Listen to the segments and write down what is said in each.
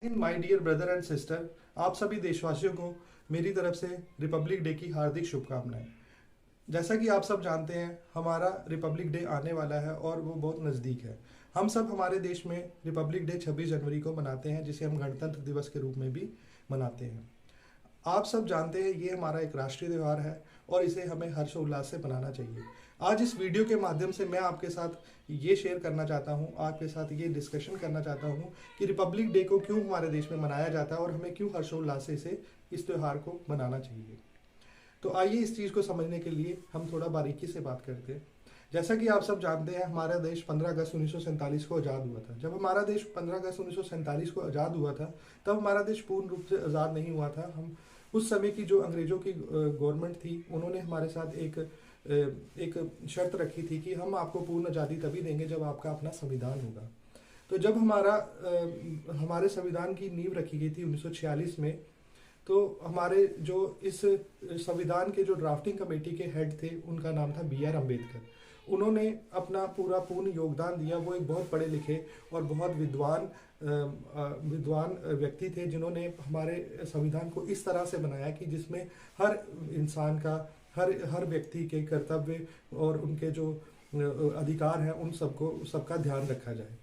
In my dear brother and sister, आप सभी देशवासियों को मेरी तरफ से रिपब्लिक डे की हार्दिक शुभकामनाएं। जैसा कि आप सब जानते हैं, हमारा रिपब्लिक डे आने वाला है और वो बहुत नज़दीक है। हम सब हमारे देश में रिपब्लिक डे 26 जनवरी को मनाते हैं, जिसे हम गणतंत्र दिवस के रूप में भी मनाते हैं। आप सब जानते हैं ये हमारा एक राष्ट्रीय त्यौहार है और इसे हमें हर्षोल्लास से मनाना चाहिए। आज इस वीडियो के माध्यम से मैं आपके साथ ये शेयर करना चाहता हूँ, आपके साथ ये डिस्कशन करना चाहता हूँ कि रिपब्लिक डे को क्यों हमारे देश में मनाया जाता है और हमें क्यों हर्षोल्लास से इस त्यौहार को मनाना चाहिए। तो आइए इस चीज़ को समझने के लिए हम थोड़ा बारीकी से बात करते हैं। जैसा कि आप सब जानते हैं, हमारा देश 15 अगस्त 1947 को आज़ाद हुआ था। जब हमारा देश 15 अगस्त 1947 को आज़ाद हुआ था, तब हमारा देश पूर्ण रूप से आज़ाद नहीं हुआ था। हम उस समय की जो अंग्रेज़ों की गवर्नमेंट थी, उन्होंने हमारे साथ एक शर्त रखी थी कि हम आपको पूर्ण आज़ादी तभी देंगे जब आपका अपना संविधान होगा। तो जब हमारे संविधान की नींव रखी गई थी 1946 में, तो हमारे जो इस संविधान के जो ड्राफ्टिंग कमेटी के हेड थे, उनका नाम था बी आर अम्बेडकर। उन्होंने अपना पूर्ण योगदान दिया। वो एक बहुत पढ़े लिखे और बहुत विद्वान व्यक्ति थे, जिन्होंने हमारे संविधान को इस तरह से बनाया कि जिसमें हर इंसान का, हर व्यक्ति के कर्तव्य और उनके जो अधिकार हैं, उन सबका ध्यान रखा जाए।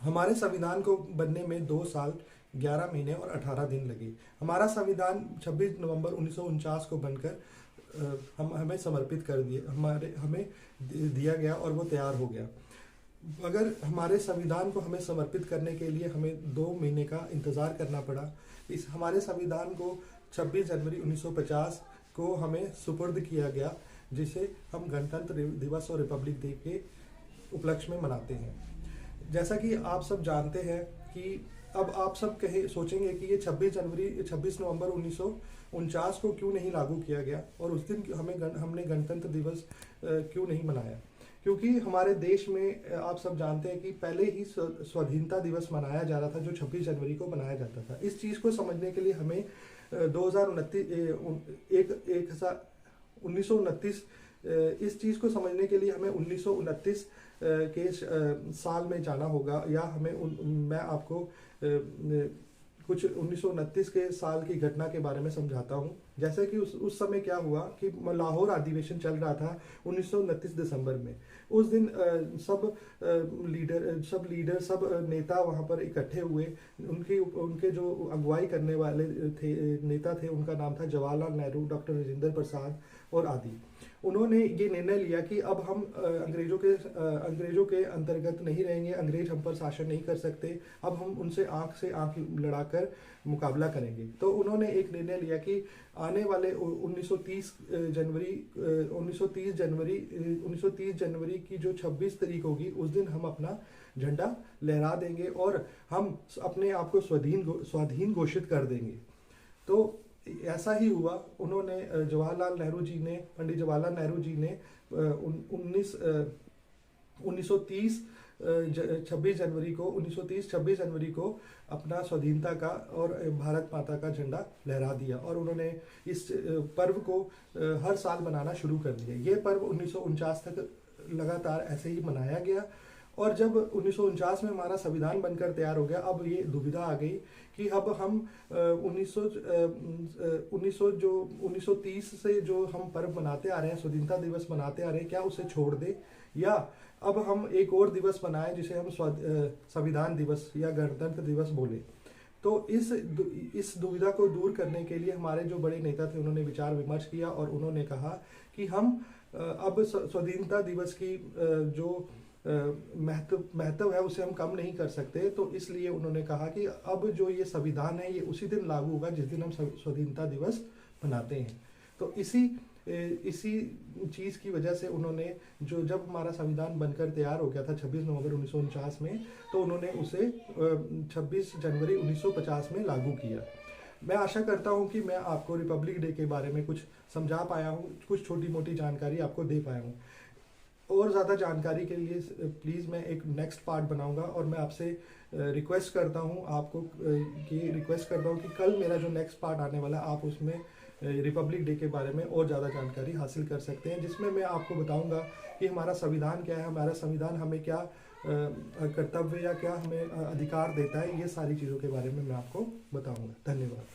हमारे संविधान को बनने में 2 साल 11 महीने और 18 दिन लगे। हमारा संविधान 26 नवंबर 1949 को बनकर हमें समर्पित कर हमें दिया गया और वो तैयार हो गया। अगर हमारे संविधान को हमें समर्पित करने के लिए हमें 2 महीने का इंतज़ार करना पड़ा। हमारे संविधान को 26 जनवरी 1950 को हमें सुपुर्द किया गया, जिसे हम गणतंत्र दिवस और रिपब्लिक डे के उपलक्ष्य में मनाते हैं। जैसा कि आप सब जानते हैं कि अब आप सब सोचेंगे कि ये 26 नवंबर 1949 को क्यों नहीं लागू किया गया और उस दिन हमने गणतंत्र दिवस क्यों नहीं मनाया। क्योंकि हमारे देश में आप सब जानते हैं कि पहले ही स्वाधीनता दिवस मनाया जा रहा था, जो 26 जनवरी को मनाया जाता था। इस चीज़ को समझने के लिए हमें 1929 इस चीज़ को समझने के लिए हमें 1929 के साल में जाना होगा, या मैं आपको कुछ 1929 के साल की घटना के बारे में समझाता हूँ। जैसे कि उस समय क्या हुआ कि लाहौर अधिवेशन चल रहा था 1929 दिसंबर में। उस दिन सब नेता वहाँ पर इकट्ठे हुए। उनके जो अगुवाई करने वाले नेता थे, उनका नाम था जवाहरलाल नेहरू, डॉक्टर राजेंद्र प्रसाद और आदि। उन्होंने ये निर्णय लिया कि अब हम अंग्रेजों के अंतर्गत नहीं रहेंगे, अंग्रेज हम पर शासन नहीं कर सकते, अब हम उनसे आंख से आंख लड़ाकर मुकाबला करेंगे। तो उन्होंने एक निर्णय लिया कि आने वाले 1930 जनवरी की जो 26 तारीख होगी, उस दिन हम अपना झंडा लहरा देंगे और हम अपने आप को स्वाधीन घोषित कर देंगे। तो ऐसा ही हुआ। पंडित जवाहरलाल नेहरू जी ने 1930 26 जनवरी को अपना स्वाधीनता का और भारत माता का झंडा लहरा दिया और उन्होंने इस पर्व को हर साल मनाना शुरू कर दिया। ये पर्व 1949 तक लगातार ऐसे ही मनाया गया। और जब 1949 में हमारा संविधान बनकर तैयार हो गया, अब ये दुविधा आ गई कि अब हम 1930 से जो हम पर्व मनाते आ रहे हैं, स्वाधीनता दिवस मनाते आ रहे हैं, क्या उसे छोड़ दें या अब हम एक और दिवस मनाएं जिसे हम संविधान दिवस या गणतंत्र दिवस बोले। तो इस दुविधा को दूर करने के लिए हमारे जो बड़े नेता थे, उन्होंने विचार विमर्श किया और उन्होंने कहा कि हम अब स्वाधीनता दिवस की जो महत्व है उसे हम कम नहीं कर सकते। तो इसलिए उन्होंने कहा कि अब जो ये संविधान है, ये उसी दिन लागू होगा जिस दिन हम स्वाधीनता दिवस मनाते हैं। तो इसी चीज़ की वजह से उन्होंने जब हमारा संविधान बनकर तैयार हो गया था 26 नवंबर 1949 में, तो उन्होंने उसे 26 जनवरी 1950 में लागू किया। मैं आशा करता हूं कि मैं आपको रिपब्लिक डे के बारे में कुछ समझा पाया हूं, कुछ छोटी मोटी जानकारी आपको दे पाया हूं। और ज़्यादा जानकारी के लिए प्लीज़ मैं एक नेक्स्ट पार्ट बनाऊंगा और मैं आपसे रिक्वेस्ट करता हूं कि कल मेरा जो नेक्स्ट पार्ट आने वाला, आप उसमें रिपब्लिक डे के बारे में और ज़्यादा जानकारी हासिल कर सकते हैं, जिसमें मैं आपको बताऊंगा कि हमारा संविधान क्या है, हमारा संविधान हमें क्या कर्तव्य या क्या हमें अधिकार देता है, ये सारी चीज़ों के बारे में मैं आपको बताऊंगा। धन्यवाद।